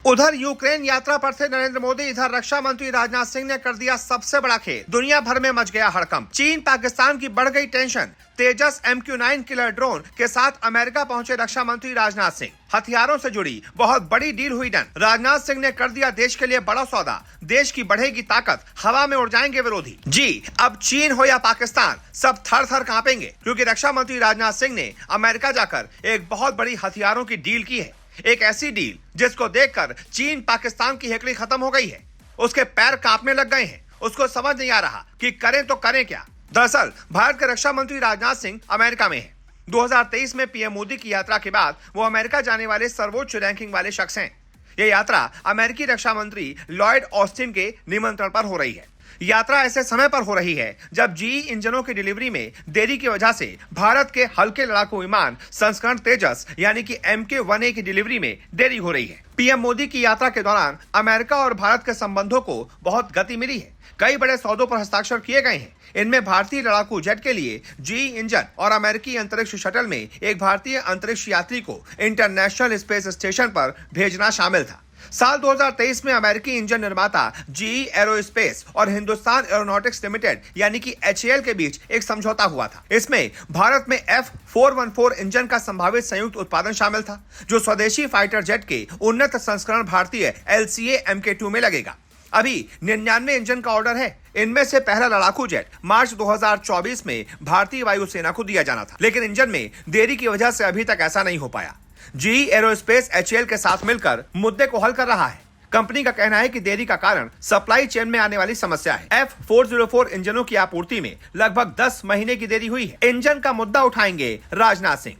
उधर यूक्रेन यात्रा पर थे नरेंद्र मोदी, इधर रक्षा मंत्री राजनाथ सिंह ने कर दिया सबसे बड़ा खेल। दुनिया भर में मच गया हड़कंप। चीन पाकिस्तान की बढ़ गई टेंशन। तेजस MQ-9 किलर ड्रोन के साथ अमेरिका पहुंचे रक्षा मंत्री राजनाथ सिंह। हथियारों से जुड़ी बहुत बड़ी डील हुई डन। राजनाथ सिंह ने कर दिया देश के लिए बड़ा सौदा। देश की बढ़ेगी ताकत, हवा में उड़ जाएंगे विरोधी। जी, अब चीन हो या पाकिस्तान, सब थर थर कांपेंगे, क्योंकि रक्षा मंत्री राजनाथ सिंह ने अमेरिका जाकर एक बहुत बड़ी हथियारों की डील की है। एक ऐसी डील जिसको देखकर चीन पाकिस्तान की हेकड़ी खत्म हो गई है। उसके पैर कांपने लग गए हैं। उसको समझ नहीं आ रहा कि करें तो करें क्या। दरअसल भारत के रक्षा मंत्री राजनाथ सिंह अमेरिका में हैं। 2023 में पीएम मोदी की यात्रा के बाद वो अमेरिका जाने वाले सर्वोच्च रैंकिंग वाले शख्स हैं। यह यात्रा अमेरिकी रक्षा मंत्री लॉयड ऑस्टिन के निमंत्रण पर हो रही है। यात्रा ऐसे समय पर हो रही है जब जीई इंजनों की डिलीवरी में देरी की वजह से भारत के हल्के लड़ाकू विमान संस्करण तेजस यानी कि MK-1A की डिलीवरी में देरी हो रही है। पीएम मोदी की यात्रा के दौरान अमेरिका और भारत के संबंधों को बहुत गति मिली है। कई बड़े सौदों पर हस्ताक्षर किए गए हैं। इनमें भारतीय लड़ाकू जेट के लिए जीई इंजन और अमेरिकी अंतरिक्ष शटल में एक भारतीय अंतरिक्ष यात्री को इंटरनेशनल स्पेस स्टेशन पर भेजना शामिल था। साल 2023 में अमेरिकी इंजन निर्माता जीई एरोस्पेस और हिंदुस्तान एरोनॉटिक्स लिमिटेड यानी कि HAL के बीच एक समझौता हुआ था। इसमें भारत में F414 इंजन का संभावित संयुक्त उत्पादन शामिल था, जो स्वदेशी फाइटर जेट के उन्नत संस्करण भारतीय LCA MK-2 में लगेगा। अभी 99 इंजन का ऑर्डर है। इनमें से पहला लड़ाकू जेट मार्च 2024 में भारतीय वायुसेना को दिया जाना था, लेकिन इंजन में देरी की वजह से अभी तक ऐसा नहीं हो पाया। जीई एरोस्पेस HAL के साथ मिलकर मुद्दे को हल कर रहा है। कंपनी का कहना है कि देरी का कारण सप्लाई चेन में आने वाली समस्या है। F404 इंजनों की आपूर्ति में लगभग 10 महीने की देरी हुई है। इंजन का मुद्दा उठाएंगे राजनाथ सिंह।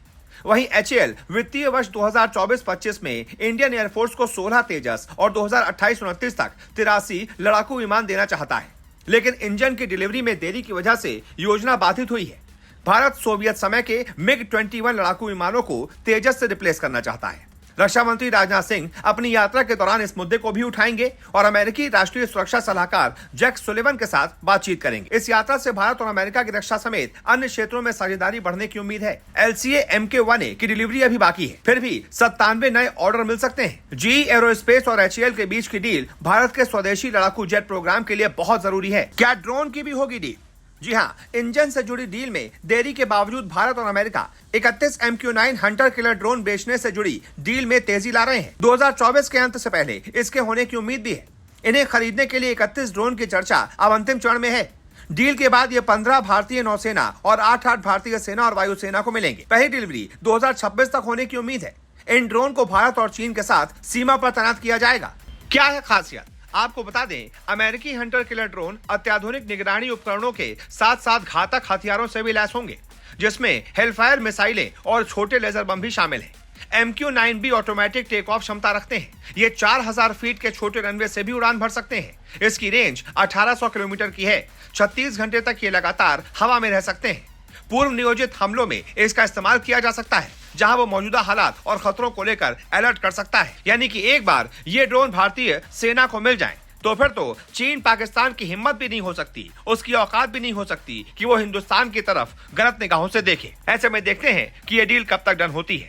वहीं HAL वित्तीय वर्ष 2024-25 में इंडियन एयरफोर्स को 16 तेजस और 2028-29 तक 83 लड़ाकू विमान देना चाहता है, लेकिन इंजन की डिलीवरी में देरी की वजह से योजना बाधित हुई है। भारत सोवियत समय के MiG-21 लड़ाकू विमानों को तेजस से रिप्लेस करना चाहता है। रक्षा मंत्री राजनाथ सिंह अपनी यात्रा के दौरान इस मुद्दे को भी उठाएंगे और अमेरिकी राष्ट्रीय सुरक्षा सलाहकार जैक सुलिवन के साथ बातचीत करेंगे। इस यात्रा से भारत और अमेरिका की रक्षा समेत अन्य क्षेत्रों में साझेदारी बढ़ने की उम्मीद है। LCA MK-1A की डिलीवरी अभी बाकी है, फिर भी 97 नए ऑर्डर मिल सकते हैं। जीई एरोस्पेस और HAL के बीच की डील भारत के स्वदेशी लड़ाकू जेट प्रोग्राम के लिए बहुत जरूरी है। क्या ड्रोन की भी होगी डील? जी हाँ, इंजन से जुड़ी डील में देरी के बावजूद भारत और America 31 MQ-9 Hunter killer drone बेचने से जुड़ी डील में तेजी ला रहे हैं। 2024 के अंत से पहले इसके होने की उम्मीद भी है। इन्हें खरीदने के लिए 31 ड्रोन की चर्चा अब अंतिम चरण में है। डील के बाद ये 15 भारतीय नौसेना और 8 भारतीय सेना और वायुसेना को मिलेंगे। पहली डिलीवरी 2026 तक होने की उम्मीद है। इन ड्रोन को भारत और चीन के साथ सीमा पर तैनात किया जाएगा। क्या है खासियत? आपको बता दें, अमेरिकी हंटर किलर ड्रोन अत्याधुनिक निगरानी उपकरणों के साथ साथ घातक हथियारों से भी लैस होंगे, जिसमें हेलफायर मिसाइलें और छोटे लेजर बम भी शामिल हैं। MQ-9B ऑटोमेटिक टेक ऑफ क्षमता रखते हैं। ये 4000 फीट के छोटे रनवे से भी उड़ान भर सकते हैं। इसकी रेंज 1800 किलोमीटर की है। 36 घंटे तक ये लगातार हवा में रह सकते हैं। पूर्व नियोजित हमलों में इसका इस्तेमाल किया जा सकता है, जहां वो मौजूदा हालात और खतरों को लेकर अलर्ट कर सकता है। यानी कि एक बार ये ड्रोन भारतीय सेना को मिल जाएं, तो फिर तो चीन पाकिस्तान की हिम्मत भी नहीं हो सकती, उसकी औकात भी नहीं हो सकती कि वो हिंदुस्तान की तरफ गलत निगाहों से देखे। ऐसे में देखते हैं कि ये डील कब तक डन होती है।